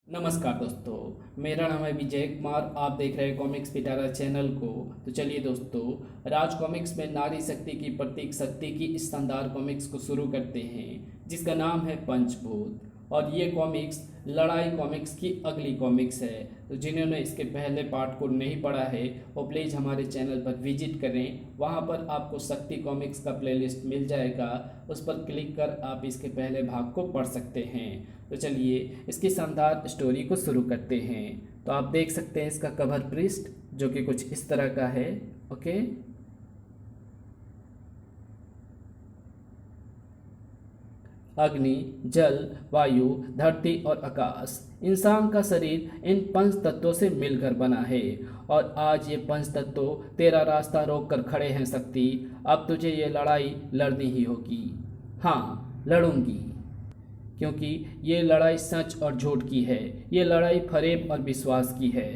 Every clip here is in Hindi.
नमस्कार दोस्तों, मेरा नाम है विजय कुमार। आप देख रहे हैं कॉमिक्स पिटारा चैनल को। तो चलिए दोस्तों, राज कॉमिक्स में नारी शक्ति की प्रतीक शक्ति की इस शानदार कॉमिक्स को शुरू करते हैं, जिसका नाम है पंचभूत। और ये कॉमिक्स लड़ाई कॉमिक्स की अगली कॉमिक्स है। तो जिन्होंने इसके पहले पार्ट को नहीं पढ़ा है वो प्लीज़ हमारे चैनल पर विजिट करें। वहाँ पर आपको शक्ति कॉमिक्स का प्लेलिस्ट मिल जाएगा, उस पर क्लिक कर आप इसके पहले भाग को पढ़ सकते हैं। तो चलिए इसकी शानदार स्टोरी को शुरू करते हैं। तो आप देख सकते हैं इसका कवर पृष्ठ जो कि कुछ इस तरह का है। ओके, अग्नि, जल, वायु, धरती और आकाश। इंसान का शरीर इन पंच तत्वों से मिलकर बना है और आज ये पंच तत्व तेरा रास्ता रोक कर खड़े हैं शक्ति। अब तुझे ये लड़ाई लड़नी ही होगी। हाँ, लड़ूंगी, क्योंकि ये लड़ाई सच और झूठ की है। ये लड़ाई फरेब और विश्वास की है।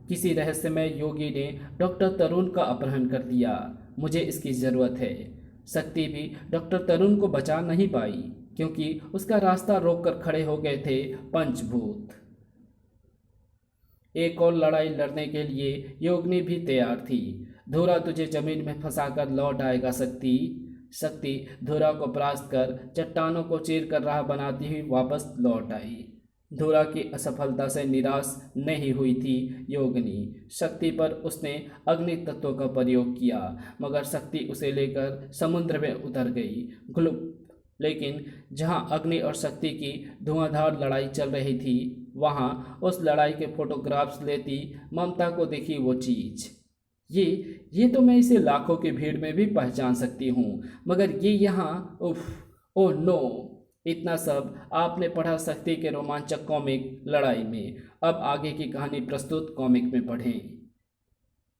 किसी रहस्यमय योगी ने डॉक्टर तरुण का अपहरण कर दिया। मुझे इसकी ज़रूरत है। शक्ति भी डॉक्टर तरुण को बचा नहीं पाई, क्योंकि उसका रास्ता रोककर खड़े हो गए थे पंचभूत। एक और लड़ाई लड़ने के लिए योगिनी भी तैयार थी। धुरा तुझे जमीन में फंसाकर लौट आएगा शक्ति। शक्ति धुरा को परास्त कर चट्टानों को चीर कर राह बनाती हुई वापस लौट आई। धुरा की असफलता से निराश नहीं हुई थी योगिनी। शक्ति पर उसने अग्नि तत्व का प्रयोग किया, मगर शक्ति उसे लेकर समुद्र में उतर गई। ग्लुप। लेकिन जहां अग्नि और शक्ति की धुआंधार लड़ाई चल रही थी, वहां उस लड़ाई के फोटोग्राफ्स लेती ममता को दिखी वो चीज। ये तो मैं इसे लाखों की भीड़ में भी पहचान सकती हूँ, मगर ये यहाँ, उफ, ओह नो। इतना सब आपने पढ़ा शक्ति के रोमांचक कॉमिक लड़ाई में। अब आगे की कहानी प्रस्तुत कॉमिक में पढ़ें।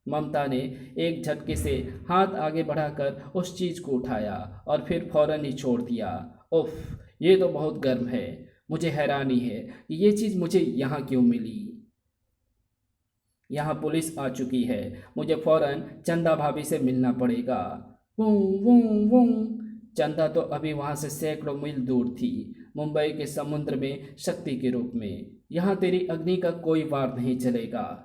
ममता ने एक झटके से हाथ आगे बढ़ाकर उस चीज को उठाया और फिर फौरन ही छोड़ दिया। उफ, ये तो बहुत गर्म है। मुझे हैरानी है कि ये चीज़ मुझे यहाँ क्यों मिली। यहाँ पुलिस आ चुकी है। मुझे फौरन चंदा भाभी से मिलना पड़ेगा। वूं वूं वूं। चंदा तो अभी वहाँ से सैकड़ों मील दूर थी, मुंबई के समुद्र में शक्ति के रूप में। यहाँ तेरी अग्नि का कोई वार नहीं चलेगा।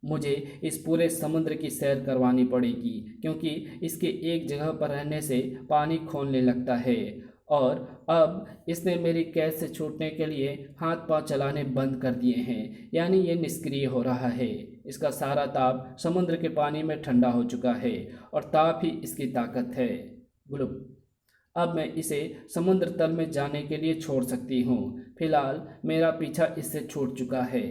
मुझे इस पूरे समुद्र की सैर करवानी पड़ेगी, क्योंकि इसके एक जगह पर रहने से पानी खोलने लगता है और अब इसने मेरी कैद से छूटने के लिए हाथ पांव चलाने बंद कर दिए हैं। यानी ये निष्क्रिय हो रहा है। इसका सारा ताप समुद्र के पानी में ठंडा हो चुका है और ताप ही इसकी ताकत है। ग्लुप। अब मैं इसे समुद्र तल में जाने के लिए छोड़ सकती हूँ। फिलहाल मेरा पीछा इससे छूट चुका है।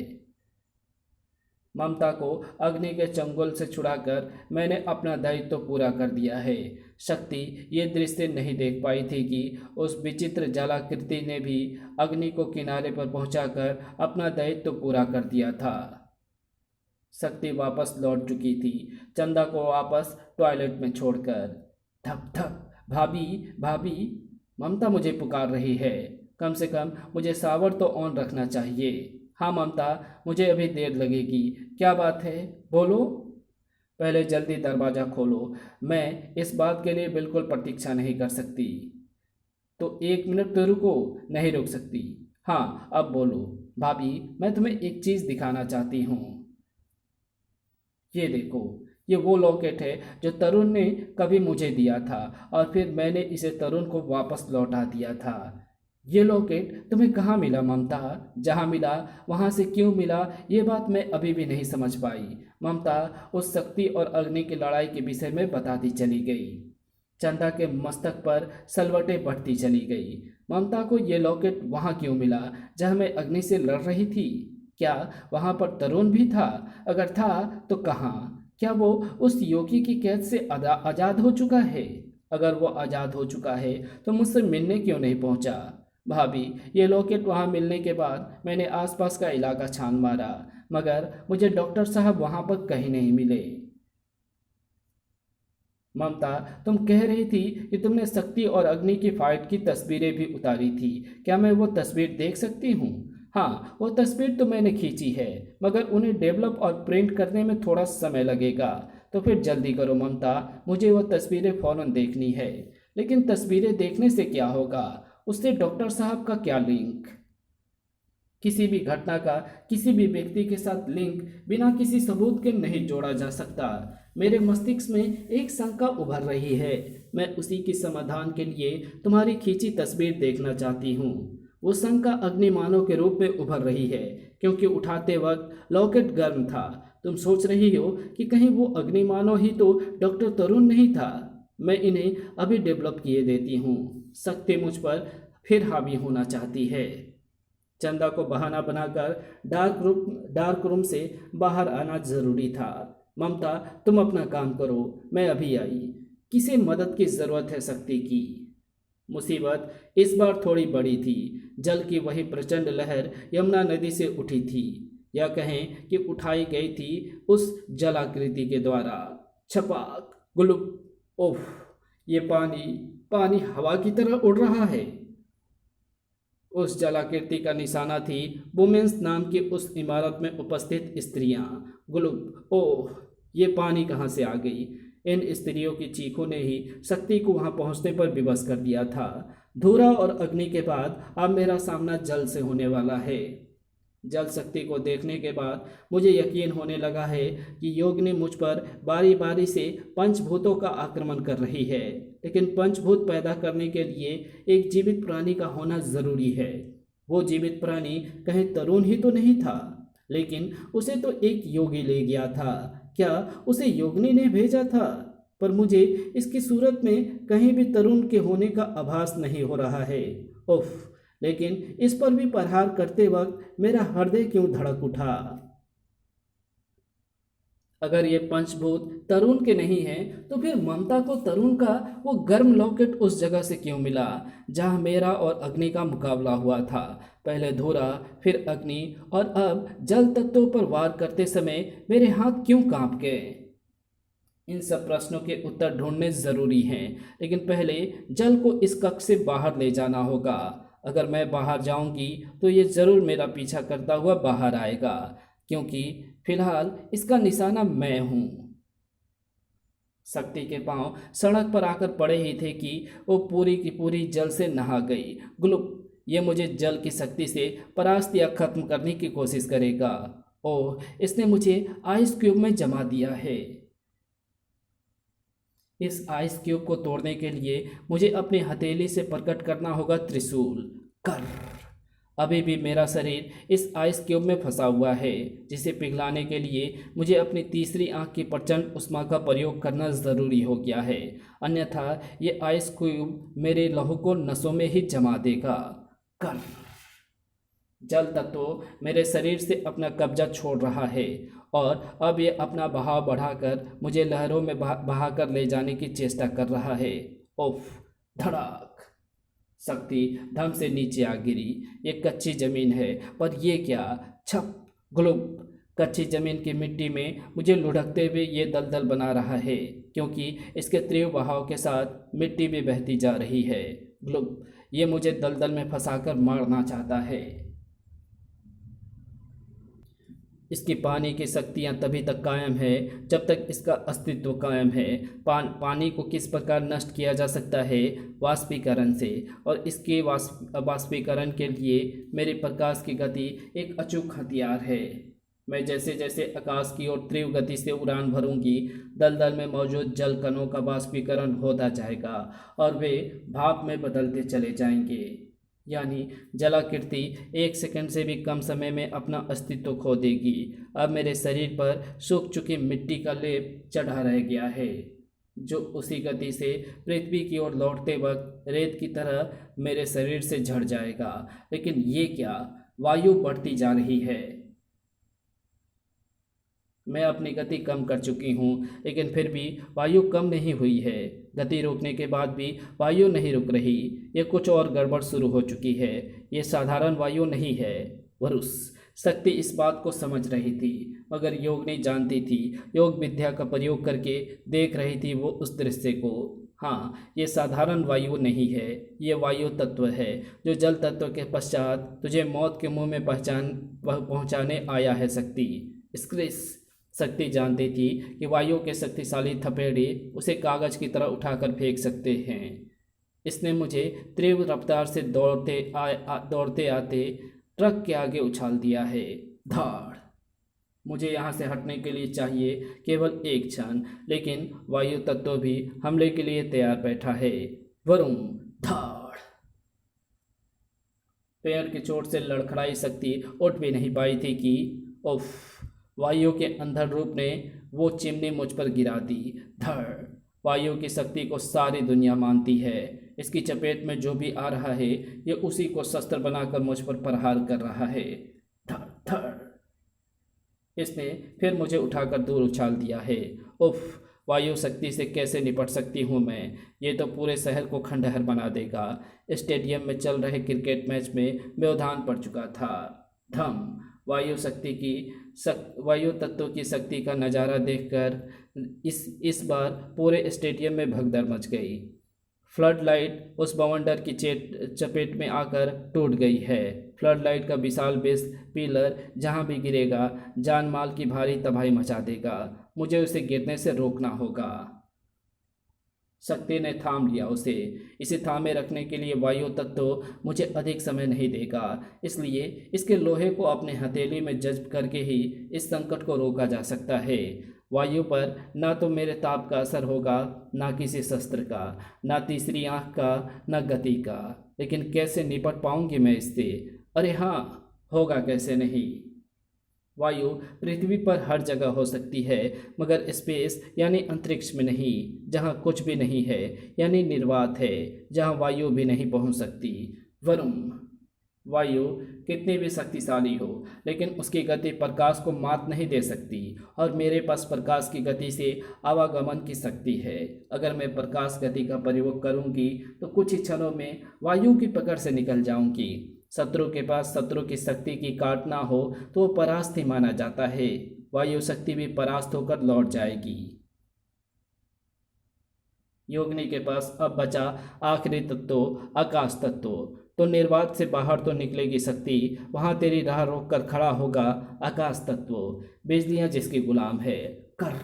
ममता को अग्नि के चंगुल से छुड़ाकर मैंने अपना दायित्व तो पूरा कर दिया है। शक्ति ये दृश्य नहीं देख पाई थी कि उस विचित्र जलाकृति ने भी अग्नि को किनारे पर पहुंचाकर अपना दायित्व तो पूरा कर दिया था। शक्ति वापस लौट चुकी थी, चंदा को वापस टॉयलेट में छोड़कर। धप धप। भाभी, भाभी, ममता मुझे पुकार रही है। कम से कम मुझे शावर तो ऑन रखना चाहिए। हाँ ममता, मुझे अभी देर लगेगी। क्या बात है, बोलो। पहले जल्दी दरवाज़ा खोलो। मैं इस बात के लिए बिल्कुल प्रतीक्षा नहीं कर सकती। तो एक मिनट तो रुको। नहीं रुक सकती। हाँ, अब बोलो। भाभी, मैं तुम्हें एक चीज़ दिखाना चाहती हूँ। ये देखो, ये वो लॉकेट है जो तरुण ने कभी मुझे दिया था और फिर मैंने इसे तरुण को वापस लौटा दिया था। ये लॉकेट तुम्हें कहाँ मिला ममता? जहाँ मिला वहाँ से क्यों मिला, ये बात मैं अभी भी नहीं समझ पाई। ममता उस शक्ति और अग्नि की लड़ाई के विषय में बताती चली गई। चंदा के मस्तक पर सलवटें बढ़ती चली गई। ममता को ये लॉकेट वहाँ क्यों मिला जहाँ मैं अग्नि से लड़ रही थी? क्या वहाँ पर तरुण भी था? अगर था तो कहाँ? क्या वो उस योगी की कैद से आज़ाद हो चुका है? अगर वो आज़ाद हो चुका है तो मुझसे मिलने क्यों नहीं पहुँचा? भाभी, ये लॉकेट वहाँ मिलने के बाद मैंने आसपास का इलाका छान मारा, मगर मुझे डॉक्टर साहब वहाँ पर कहीं नहीं मिले। ममता, तुम कह रही थी कि तुमने शक्ति और अग्नि की फाइट की तस्वीरें भी उतारी थी। क्या मैं वो तस्वीर देख सकती हूँ? हाँ, वो तस्वीर तो मैंने खींची है, मगर उन्हें डेवलप और प्रिंट करने में थोड़ा समय लगेगा। तो फिर जल्दी करो ममता, मुझे वो तस्वीरें फ़ौरन देखनी है। लेकिन तस्वीरें देखने से क्या होगा? उससे डॉक्टर साहब का क्या लिंक? किसी भी घटना का किसी भी व्यक्ति के साथ लिंक बिना किसी सबूत के नहीं जोड़ा जा सकता। मेरे मस्तिष्क में एक शंका उभर रही है। मैं उसी के समाधान के लिए तुम्हारी खींची तस्वीर देखना चाहती हूँ। वो शंका अग्निमानव के रूप में उभर रही है, क्योंकि उठाते वक्त लॉकेट गर्म था। तुम सोच रही हो कि कहीं वो अग्निमानव ही तो डॉक्टर तरुण नहीं था। मैं इन्हें अभी डेवलप किए देती हूँ। शक्ति मुझ पर फिर हावी होना चाहती है। चंदा को बहाना बनाकर डार्क रूम से बाहर आना जरूरी था। ममता, तुम अपना काम करो, मैं अभी आई। किसे मदद की जरूरत है शक्ति की? मुसीबत इस बार थोड़ी बड़ी थी। जल की वही प्रचंड लहर यमुना नदी से उठी थी, या कहें कि उठाई गई थी उस जलाकृति के द्वारा। छपाक, गुलुप। ओह, ये पानी पानी हवा की तरह उड़ रहा है। उस जलाकृति का निशाना थी वुमेन्स नाम की उस इमारत में उपस्थित स्त्रियां। गुलुप। ओह, ये पानी कहाँ से आ गई? इन स्त्रियों की चीखों ने ही शक्ति को वहां पहुंचने पर विवश कर दिया था। धूरा और अग्नि के बाद अब मेरा सामना जल से होने वाला है। जल शक्ति को देखने के बाद मुझे यकीन होने लगा है कि योगिनी मुझ पर बारी बारी से पंचभूतों का आक्रमण कर रही है। लेकिन पंचभूत पैदा करने के लिए एक जीवित प्राणी का होना जरूरी है। वो जीवित प्राणी कहीं तरुण ही तो नहीं था, लेकिन उसे तो एक योगी ले गया था। क्या उसे योगिनी ने भेजा था? पर मुझे इसकी सूरत में कहीं भी तरुण के होने का आभास नहीं हो रहा है। उफ, लेकिन इस पर भी प्रहार करते वक्त मेरा हृदय क्यों धड़क उठा? अगर ये पंचभूत तरुण के नहीं हैं, तो फिर ममता को तरुण का वो गर्म लॉकेट उस जगह से क्यों मिला जहां मेरा और अग्नि का मुकाबला हुआ था? पहले धूरा, फिर अग्नि, और अब जल तत्वों पर वार करते समय मेरे हाथ क्यों कांप गए? इन सब प्रश्नों के उत्तर ढूंढने जरूरी हैं, लेकिन पहले जल को इस कक्ष से बाहर ले जाना होगा। अगर मैं बाहर जाऊंगी तो ये जरूर मेरा पीछा करता हुआ बाहर आएगा, क्योंकि फिलहाल इसका निशाना मैं हूं। शक्ति के पांव सड़क पर आकर पड़े ही थे कि वो पूरी की पूरी जल से नहा गई। ग्लुप, ये मुझे जल की शक्ति से परास्त या खत्म करने की कोशिश करेगा। ओह, इसने मुझे आइस क्यूब में जमा दिया है। इस आइस क्यूब को तोड़ने के लिए मुझे अपनी हथेली से प्रकट करना होगा त्रिशूल। कर। अभी भी मेरा शरीर इस आइस क्यूब में फंसा हुआ है, जिसे पिघलाने के लिए मुझे अपनी तीसरी आंख की प्रचंड उष्मा का प्रयोग करना ज़रूरी हो गया है। अन्यथा ये आइस क्यूब मेरे लहू को नसों में ही जमा देगा। कर। जल तत्व मेरे शरीर से अपना कब्जा छोड़ रहा है, और अब ये अपना बहाव बढ़ाकर मुझे लहरों में बहाकर ले जाने की चेष्टा कर रहा है। उफ, धड़ाक। शक्ति धम से नीचे आ गिरी। ये कच्ची जमीन है, पर ये क्या? छप, ग्लुप। कच्ची जमीन की मिट्टी में मुझे लुढ़कते हुए ये दलदल बना रहा है, क्योंकि इसके तीव्र बहाव के साथ मिट्टी भी बहती जा रही है। ग्लुप, ये मुझे दलदल में फंसाकर मारना चाहता है। इसकी पानी की शक्तियाँ तभी तक कायम है जब तक इसका अस्तित्व कायम है। पानी को किस प्रकार नष्ट किया जा सकता है? वाष्पीकरण से, और इसके वाष्पीकरण के लिए मेरे प्रकाश की गति एक अचूक हथियार है। मैं जैसे जैसे आकाश की ओर तीव्र गति से उड़ान भरूंगी, दलदल में मौजूद जल कणों का वाष्पीकरण होता जाएगा और वे भाप में बदलते चले जाएंगे। यानी जलाकृति 1 सेकंड से भी कम समय में अपना अस्तित्व खो देगी। अब मेरे शरीर पर सूख चुकी मिट्टी का लेप चढ़ा रह गया है, जो उसी गति से पृथ्वी की ओर लौटते वक्त रेत की तरह मेरे शरीर से झड़ जाएगा। लेकिन ये क्या? वायु बढ़ती जा रही है। मैं अपनी गति कम कर चुकी हूँ, लेकिन फिर भी वायु कम नहीं हुई है। गति रोकने के बाद भी वायु नहीं रुक रही। ये कुछ और गड़बड़ शुरू हो चुकी है। ये साधारण वायु नहीं है। वरुस, शक्ति इस बात को समझ रही थी, मगर योग नहीं जानती थी। योग विद्या का प्रयोग करके देख रही थी वो उस दृश्य को। हाँ, ये साधारण वायु नहीं है, ये वायु तत्व है, जो जल तत्व के पश्चात तुझे मौत के मुंह में पहुँचाने आया है। शक्ति शक्ति जानती थी कि वायु के शक्तिशाली थपेड़े उसे कागज की तरह उठाकर फेंक सकते हैं। इसने मुझे तीव्र रफ्तार से दौड़ते आते ट्रक के आगे उछाल दिया है। धाड़। मुझे यहाँ से हटने के लिए चाहिए केवल एक क्षण, लेकिन वायु तत्व भी हमले के लिए तैयार बैठा है। वरुण। धाड़। पैर की चोट से लड़खड़ाई शक्ति उठ भी नहीं पाई थी कि उफ, वायु के अंधड़ रूप ने वो चिमनी मुझ पर गिरा दी। धड़। वायु की शक्ति को सारी दुनिया मानती है। इसकी चपेट में जो भी आ रहा है, ये उसी को शस्त्र बनाकर मुझ पर प्रहार कर रहा है। धड़ धड़। इसने फिर मुझे उठाकर दूर उछाल दिया है। उफ, वायु शक्ति से कैसे निपट सकती हूँ मैं? ये तो पूरे शहर को खंडहर बना देगा। स्टेडियम में चल रहे क्रिकेट मैच में व्यवधान पड़ चुका था। धम। वायु तत्व की शक्ति का नज़ारा देखकर इस बार पूरे स्टेडियम में भगदड़ मच गई। फ्लड लाइट उस बवंडर की चपेट में आकर टूट गई है। फ्लड लाइट का विशाल बेस पिलर जहां भी गिरेगा जान माल की भारी तबाही मचा देगा। मुझे उसे गिरने से रोकना होगा। शक्ति ने थाम लिया उसे। इसे थामे रखने के लिए वायु तत्व मुझे अधिक समय नहीं देगा, इसलिए इसके लोहे को अपने हथेली में जज्ब करके ही इस संकट को रोका जा सकता है। वायु पर ना तो मेरे ताप का असर होगा, ना किसी शस्त्र का, ना तीसरी आंख का, ना गति का। लेकिन कैसे निपट पाऊंगी मैं इससे? अरे हाँ, होगा कैसे नहीं। वायु पृथ्वी पर हर जगह हो सकती है, मगर स्पेस यानी अंतरिक्ष में नहीं, जहाँ कुछ भी नहीं है, यानी निर्वात है, जहाँ वायु भी नहीं पहुँच सकती। वरुण। वायु कितनी भी शक्तिशाली हो, लेकिन उसकी गति प्रकाश को मात नहीं दे सकती, और मेरे पास प्रकाश की गति से आवागमन की शक्ति है। अगर मैं प्रकाश गति का प्रयोग करूंगी तो कुछ ही क्षणों में वायु की पकड़ से निकल जाऊंगी। शत्रु के पास शत्रु की शक्ति की काट ना हो तो वो परास्त ही माना जाता है। वायु शक्ति भी परास्त होकर लौट जाएगी। योगिनी के पास अब बचा आखिरी तत्व, आकाश तत्व। तो निर्वात से बाहर तो निकलेगी शक्ति, वहां तेरी राह रोक कर खड़ा होगा आकाश तत्व, बिजलियां जिसकी गुलाम है। कर।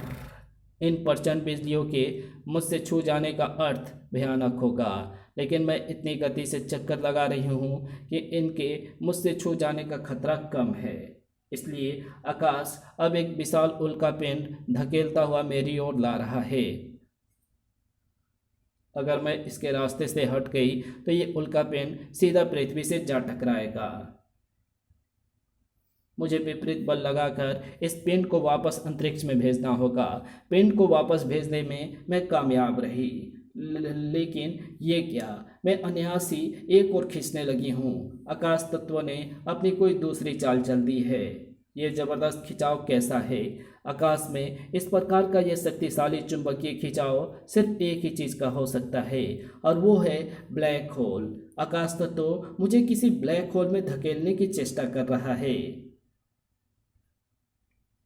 इन प्रचंड बिजलियों के मुझसे छू जाने का अर्थ भयानक होगा, लेकिन मैं इतनी गति से चक्कर लगा रही हूँ कि इनके मुझसे छू जाने का खतरा कम है। इसलिए आकाश अब एक विशाल उल्का पिंड धकेलता हुआ मेरी ओर ला रहा है। अगर मैं इसके रास्ते से हट गई तो ये उल्का पिंड सीधा पृथ्वी से जा टकराएगा। मुझे विपरीत बल लगाकर इस पिंड को वापस अंतरिक्ष में भेजना होगा। पिंड को वापस भेजने में मैं कामयाब रही, लेकिन ये क्या, मैं अनायास ही एक और खींचने लगी हूँ। आकाश तत्व ने अपनी कोई दूसरी चाल चल दी है। ये जबरदस्त खिंचाव कैसा है? आकाश में इस प्रकार का यह शक्तिशाली चुंबकीय खिंचाव सिर्फ एक ही चीज़ का हो सकता है, और वो है ब्लैक होल। आकाश तत्व मुझे किसी ब्लैक होल में धकेलने की चेष्टा कर रहा है।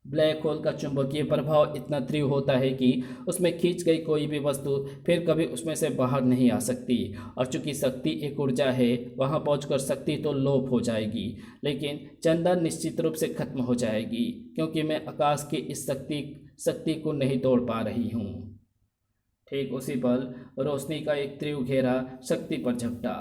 ब्लैक होल का चुंबकीय प्रभाव इतना तीव्र होता है कि उसमें खींच गई कोई भी वस्तु फिर कभी उसमें से बाहर नहीं आ सकती। और चूंकि शक्ति एक ऊर्जा है, वहां पहुंचकर शक्ति तो लोप हो जाएगी, लेकिन चंदन निश्चित रूप से खत्म हो जाएगी, क्योंकि मैं आकाश की इस शक्ति को नहीं तोड़ पा रही हूँ। ठीक उसी पल रोशनी का एक तीव्र घेरा शक्ति पर झपटा।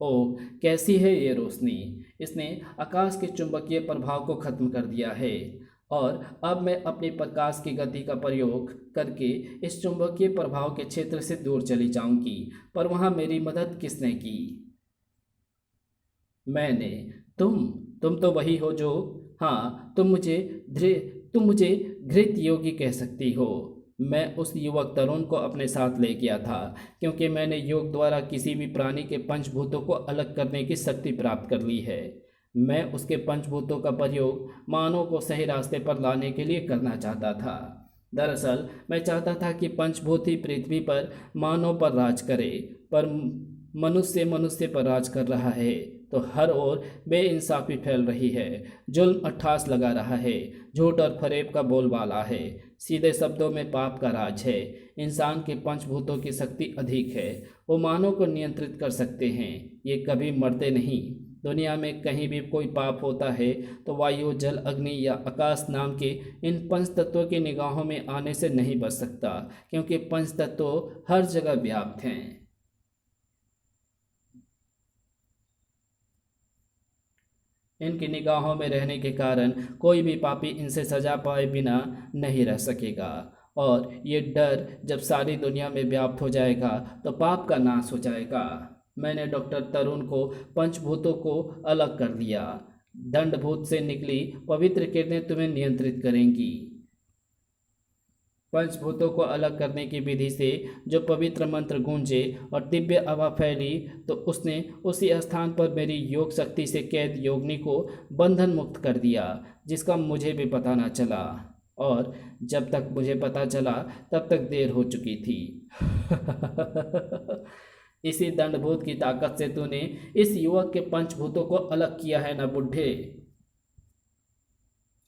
ओह, कैसी है ये रोशनी! इसने आकाश के चुंबकीय प्रभाव को खत्म कर दिया है, और अब मैं अपनी प्रकाश की गति का प्रयोग करके इस चुंबकीय प्रभाव के क्षेत्र से दूर चली जाऊंगी। पर वहां मेरी मदद किसने की? मैंने। तुम तो वही हो जो, हाँ, तुम मुझे घृत योगी कह सकती हो। मैं उस युवक तरुण को अपने साथ ले गया था, क्योंकि मैंने योग द्वारा किसी भी प्राणी के पंचभूतों को अलग करने की शक्ति प्राप्त कर ली है। मैं उसके पंचभूतों का प्रयोग मानव को सही रास्ते पर लाने के लिए करना चाहता था। दरअसल मैं चाहता था कि पंचभूत ही पृथ्वी पर मानव पर राज करे, पर मनुष्य पर राज कर रहा है, तो हर ओर बेइंसाफी फैल रही है, जुल्म अट्ठास लगा रहा है, झूठ और फरेब का बोलबाला है, सीधे शब्दों में पाप का राज है। इंसान के पंचभूतों की शक्ति अधिक है, वो मानव को नियंत्रित कर सकते हैं, ये कभी मरते नहीं। दुनिया में कहीं भी कोई पाप होता है तो वायु, जल, अग्नि या आकाश नाम के इन पंच तत्वों की निगाहों में आने से नहीं बच सकता, क्योंकि पंच तत्व हर जगह व्याप्त हैं। इनकी निगाहों में रहने के कारण कोई भी पापी इनसे सजा पाए बिना नहीं रह सकेगा। और ये डर जब सारी दुनिया में व्याप्त हो जाएगा तो पाप का नाश हो जाएगा। मैंने डॉक्टर तरुण को पंचभूतों को अलग कर दिया। दंडभूत से निकली पवित्र किरणें तुम्हें नियंत्रित करेंगी। पंचभूतों को अलग करने की विधि से जो पवित्र मंत्र गूंजे और दिव्य हवा फैली तो उसने उसी स्थान पर मेरी योग शक्ति से कैद योगिनी को बंधन मुक्त कर दिया, जिसका मुझे भी पता न चला। और जब तक मुझे पता चला तब तक देर हो चुकी थी। इसी दंडभूत की ताकत से तूने इस युवक के पंचभूतों को अलग किया है ना बुढ़े।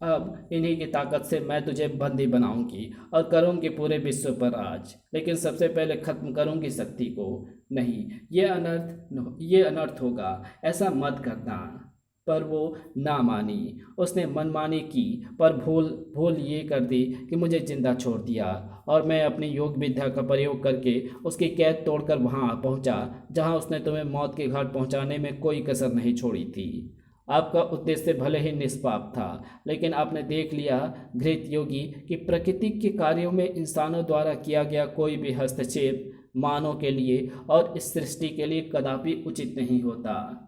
अब इन्हीं की ताकत से मैं तुझे बंदी बनाऊंगी और करूंगी पूरे विश्व पर राज। लेकिन सबसे पहले खत्म करूंगी शक्ति को। नहीं, ये अनर्थ होगा, ऐसा मत करना। पर वो ना मानी। उसने मनमानी की, पर भूल ये कर दी कि मुझे जिंदा छोड़ दिया। और मैं अपनी योग विद्या का प्रयोग करके उसकी कैद तोड़कर वहां पहुंचा जहां उसने तुम्हें मौत के घाट पहुंचाने में कोई कसर नहीं छोड़ी थी। आपका उद्देश्य भले ही निष्पाप था, लेकिन आपने देख लिया घृत योगी कि प्रकृति के कार्यों में इंसानों द्वारा किया गया कोई भी हस्तक्षेप मानव के लिए और इस सृष्टि के लिए कदापि उचित नहीं होता।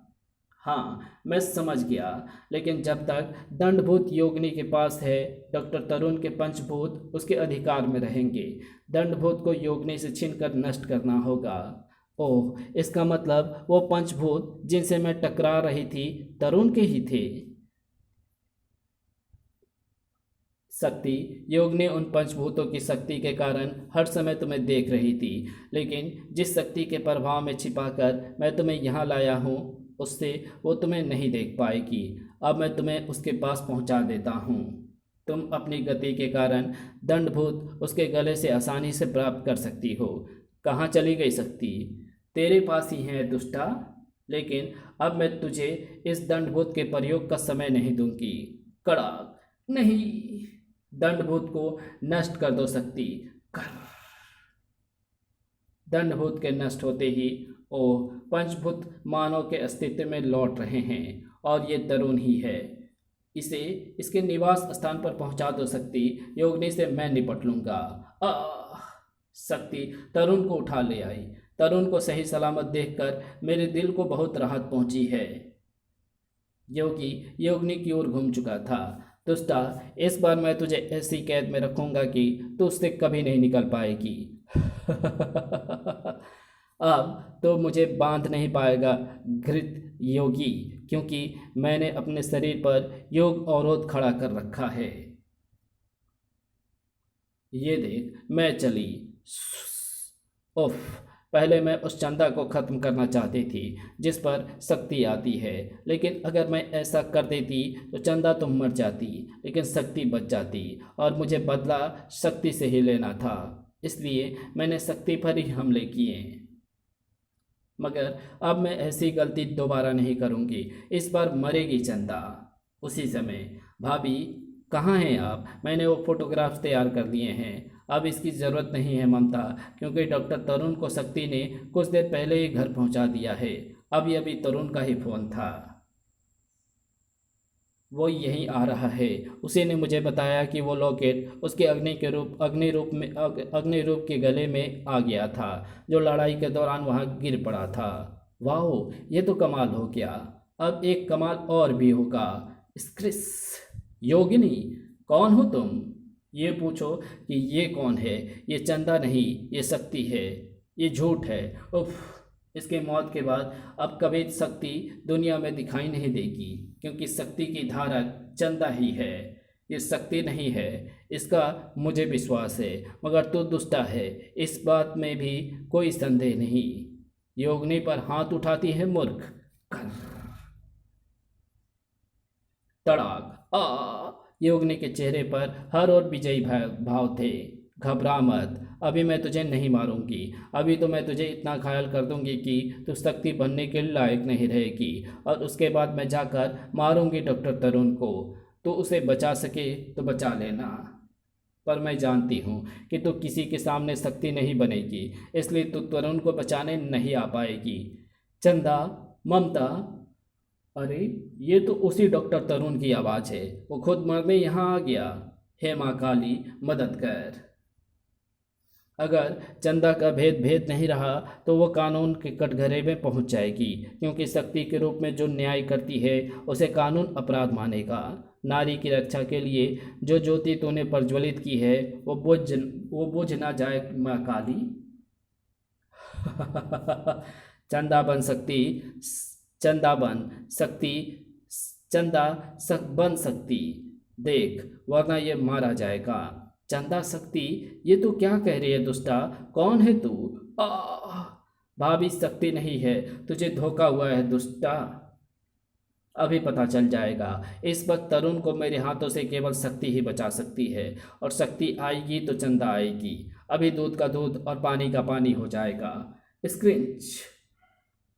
हाँ, मैं समझ गया, लेकिन जब तक दंडभूत योगिनी के पास है, डॉक्टर तरुण के पंचभूत उसके अधिकार में रहेंगे। दंडभूत को योगिनी से छीनकर नष्ट करना होगा। ओह, इसका मतलब वो पंचभूत जिनसे मैं टकरा रही थी तरुण के ही थे। शक्ति योगिनी उन पंचभूतों की शक्ति के कारण हर समय तुम्हें देख रही थी, लेकिन जिस शक्ति के प्रभाव में छिपाकर मैं तुम्हें यहाँ लाया हूँ उससे वो तुम्हें नहीं देख पाएगी। अब मैं तुम्हें उसके पास पहुँचा देता हूँ। तुम अपनी गति के कारण दंडभूत उसके गले से आसानी से प्राप्त कर सकती हो। कहाँ चली गई शक्ति? तेरे पास ही है दुष्टा। लेकिन अब मैं तुझे इस दंडभूत के प्रयोग का समय नहीं दूंगी। कड़ाक नहीं, दंडभूत को नष्ट कर दो शक्ति। कर। दंडभूत के नष्ट होते ही ओह, पंचभूत मानव के अस्तित्व में लौट रहे हैं और ये तरुण ही है। इसे इसके निवास स्थान पर पहुंचा दो शक्ति। योगिनी से मैं निपट लूंगा। शक्ति तरुण को उठा ले आई। तरुण को सही सलामत देखकर मेरे दिल को बहुत राहत पहुंची है। योगी योगिनी की ओर घूम चुका था। दुष्टा, इस बार मैं तुझे ऐसी कैद में रखूंगा कि तू उससे कभी नहीं निकल पाएगी। अब तो मुझे बांध नहीं पाएगा घृत योगी, क्योंकि मैंने अपने शरीर पर योग अवरोध खड़ा कर रखा है। ये देख, मैं चली। उफ, पहले मैं उस चंदा को खत्म करना चाहती थी जिस पर शक्ति आती है, लेकिन अगर मैं ऐसा कर देती तो चंदा तो मर जाती, लेकिन शक्ति बच जाती और मुझे बदला शक्ति से ही लेना था। इसलिए मैंने शक्ति पर ही हमले किए। मगर अब मैं ऐसी गलती दोबारा नहीं करूंगी। इस बार मरेगी चंदा। उसी समय, भाभी कहाँ हैं आप? मैंने वो फोटोग्राफ्स तैयार कर लिए हैं। अब इसकी ज़रूरत नहीं है ममता, क्योंकि डॉक्टर तरुण को शक्ति ने कुछ देर पहले ही घर पहुंचा दिया है। अब यह भी तरुण का ही फ़ोन था। वो यहीं आ रहा है। उसी ने मुझे बताया कि वो लॉकेट उसके अग्नि रूप के गले में आ गया था, जो लड़ाई के दौरान वहाँ गिर पड़ा था। वाह, ये तो कमाल हो गया। अब एक कमाल और भी होगा। स्क्रिस, योगिनी, कौन हो तुम? ये पूछो कि ये कौन है। ये चंदा नहीं, ये शक्ति है। ये झूठ है। उफ, इसके मौत के बाद अब कभी शक्ति दुनिया में दिखाई नहीं देगी, क्योंकि शक्ति की धारक चंदा ही है। ये शक्ति नहीं है, इसका मुझे विश्वास है। मगर तू दुष्टा है, इस बात में भी कोई संदेह नहीं। योगिनी पर हाथ उठाती है मूर्ख। तड़ाक। योगिनी के चेहरे पर हर और विजयी भाव थे। घबरा मत, अभी मैं तुझे नहीं मारूंगी। अभी तो मैं तुझे इतना घायल कर दूंगी कि तू शक्ति बनने के लायक नहीं रहेगी, और उसके बाद मैं जाकर मारूंगी डॉक्टर तरुण को। तो उसे बचा सके तो बचा लेना, पर मैं जानती हूँ कि तू किसी के सामने शक्ति नहीं बनेगी, इसलिए तू तरुण को बचाने नहीं आ पाएगी। चंदा, ममता, अरे, ये तो उसी डॉक्टर तरुण की आवाज़ है। वो खुद मरने यहाँ आ गया। हे माँ काली, मदद कर। अगर चंदा का भेद भेद नहीं रहा तो वो कानून के कटघरे में पहुंच जाएगी, क्योंकि शक्ति के रूप में जो न्याय करती है उसे कानून अपराध मानेगा। नारी की रक्षा के लिए जो ज्योति तूने प्रज्वलित की है वो बुझ ना जाए माँ काली। चंदा बन सकती, चंदा बन सकती, चंदा बन सकती, देख, वरना ये मारा जाएगा। चंदा शक्ति, ये तू क्या कह रही है दुष्टा? कौन है तू? आह! भाभी शक्ति नहीं है, तुझे धोखा हुआ है दुष्टा। अभी पता चल जाएगा। इस वक्त तरुण को मेरे हाथों से केवल शक्ति ही बचा सकती है, और शक्ति आएगी तो चंदा आएगी। अभी दूध का दूध और पानी का पानी हो जाएगा। स्क्रिंच।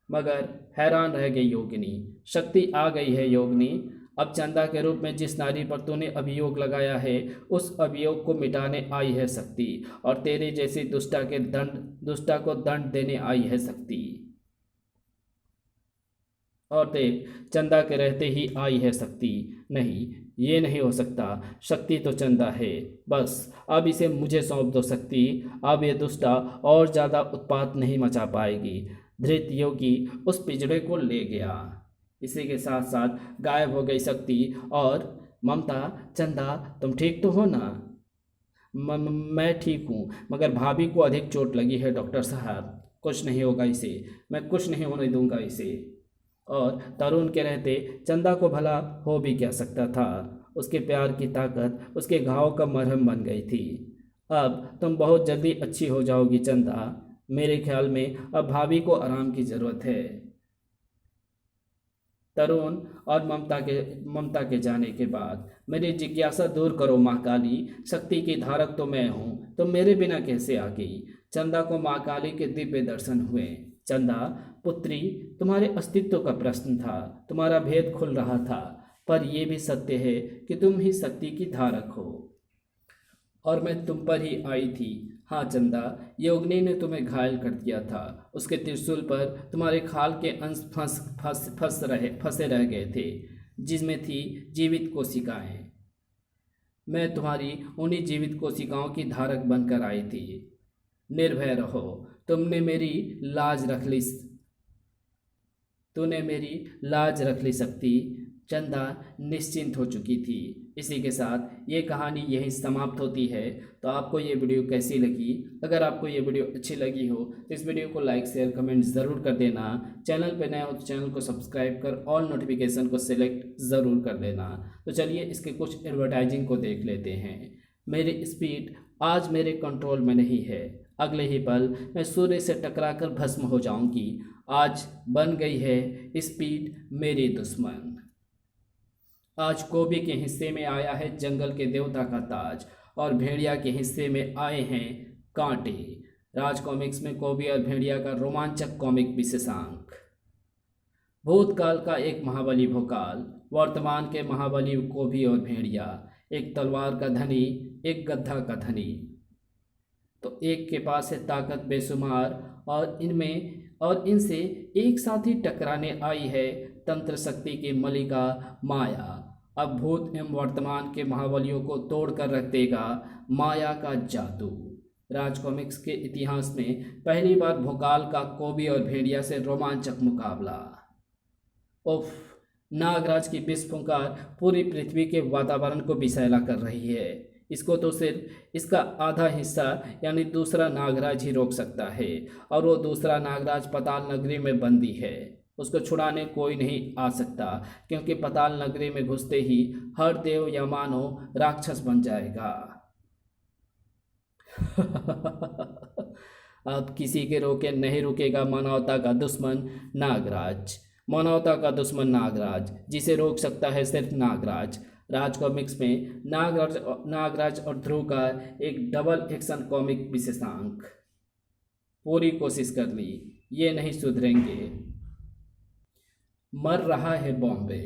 मगर हैरान रह गई योगिनी। शक्ति आ गई है योगिनी। अब चंदा के रूप में जिस नारी पर तूने अभियोग लगाया है उस अभियोग को मिटाने आई है शक्ति, और तेरे जैसी दुष्टा को दंड देने आई है शक्ति। और देख, चंदा के रहते ही आई है शक्ति। नहीं, ये नहीं हो सकता। शक्ति तो चंदा है। बस अब इसे मुझे सौंप दो शक्ति। अब ये दुष्टा और ज़्यादा उत्पात नहीं मचा पाएगी। धृत योगी उस पिंजड़े को ले गया। इसी के साथ साथ गायब हो गई शक्ति। और ममता, चंदा, तुम ठीक तो हो ना? मैं ठीक हूँ, मगर भाभी को अधिक चोट लगी है डॉक्टर साहब। कुछ नहीं होगा इसे, मैं कुछ नहीं होने दूंगा इसे। और तरुण के रहते चंदा को भला हो भी क्या सकता था? उसके प्यार की ताकत उसके घाव का मरहम बन गई थी। अब तुम बहुत जल्दी अच्छी हो जाओगी चंदा। मेरे ख्याल में अब भाभी को आराम की ज़रूरत है। तरुण और ममता के जाने के बाद मेरी जिज्ञासा दूर करो माँ काली। शक्ति की धारक तो मैं हूँ, तो मेरे बिना कैसे आ गई? चंदा को माँ काली के दिव्य दर्शन हुए। चंदा पुत्री, तुम्हारे अस्तित्व का प्रश्न था, तुम्हारा भेद खुल रहा था, पर यह भी सत्य है कि तुम ही शक्ति की धारक हो, और मैं तुम पर ही आई थी। हाँ चंदा, योगिनी ने तुम्हें घायल कर दिया था। उसके त्रिशूल पर तुम्हारे खाल के अंश फंसे रह गए थे, जिसमें थी जीवित कोशिकाएं। मैं तुम्हारी उन्हीं जीवित कोशिकाओं की धारक बनकर आई थी। निर्भय रहो, तूने मेरी लाज रख ली शक्ति। चंदा निश्चिंत हो चुकी थी। इसी के साथ ये कहानी यहीं समाप्त होती है। तो आपको ये वीडियो कैसी लगी? अगर आपको ये वीडियो अच्छी लगी हो तो इस वीडियो को लाइक शेयर कमेंट ज़रूर कर देना। चैनल पर नए हो तो चैनल को सब्सक्राइब कर ऑल नोटिफिकेशन को सिलेक्ट ज़रूर कर देना। तो चलिए इसके कुछ एडवर्टाइजिंग को देख लेते हैं। मेरी स्पीड आज मेरे कंट्रोल में नहीं है। अगले ही पल मैं सूर्य से टकराकर भस्म हो जाऊंगी। आज बन गई है स्पीड मेरी दुश्मन। आज कोबी के हिस्से में आया है जंगल के देवता का ताज, और भेड़िया के हिस्से में आए हैं कांटे। राज कॉमिक्स में कोबी और भेड़िया का रोमांचक कॉमिक विशेषांक। भूतकाल का एक महाबली भोकाल, वर्तमान के महाबली कोबी और भेड़िया। एक तलवार का धनी, एक गधा का धनी। तो एक के पास है ताकत बेशुमार, और इनसे एक साथ ही टकराने आई है तंत्र शक्ति की मलिका माया। अब भूत एवं वर्तमान के महाबलियों को तोड़ कर रख देगा माया का जादू। राज कॉमिक्स के इतिहास में पहली बार भोकाल का कोबी और भेड़िया से रोमांचक मुकाबला। उफ, नागराज की विस्फुंकार पूरी पृथ्वी के वातावरण को विषैला कर रही है। इसको तो सिर्फ इसका आधा हिस्सा यानी दूसरा नागराज ही रोक सकता है, और वो दूसरा नागराज पाताल नगरी में बंदी है। उसको छुड़ाने कोई नहीं आ सकता, क्योंकि पाताल नगरी में घुसते ही हर देव या मानव राक्षस बन जाएगा। अब किसी के रोके नहीं रुकेगा मानवता का दुश्मन नागराज। मानवता का दुश्मन नागराज, जिसे रोक सकता है सिर्फ नागराज। राज कॉमिक्स में नागराज और ध्रुव का एक डबल एक्शन कॉमिक विशेषांक। पूरी कोशिश कर ली, ये नहीं सुधरेंगे। मर रहा है बॉम्बे,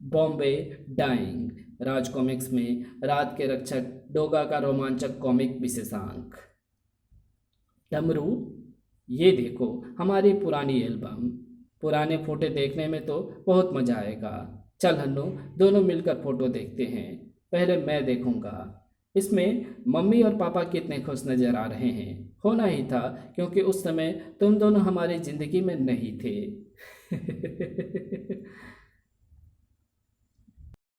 बॉम्बे डाइंग। राज कॉमिक्स में रात के रक्षक डोगा का रोमांचक कॉमिक विशेषांक। डमरू, ये देखो हमारी पुरानी एल्बम। पुराने फोटो देखने में तो बहुत मज़ा आएगा। चल हन्नू, दोनों मिलकर फोटो देखते हैं। पहले मैं देखूंगा। इसमें मम्मी और पापा कितने खुश नजर आ रहे हैं। होना ही था, क्योंकि उस समय तुम दोनों हमारी ज़िंदगी में नहीं थे।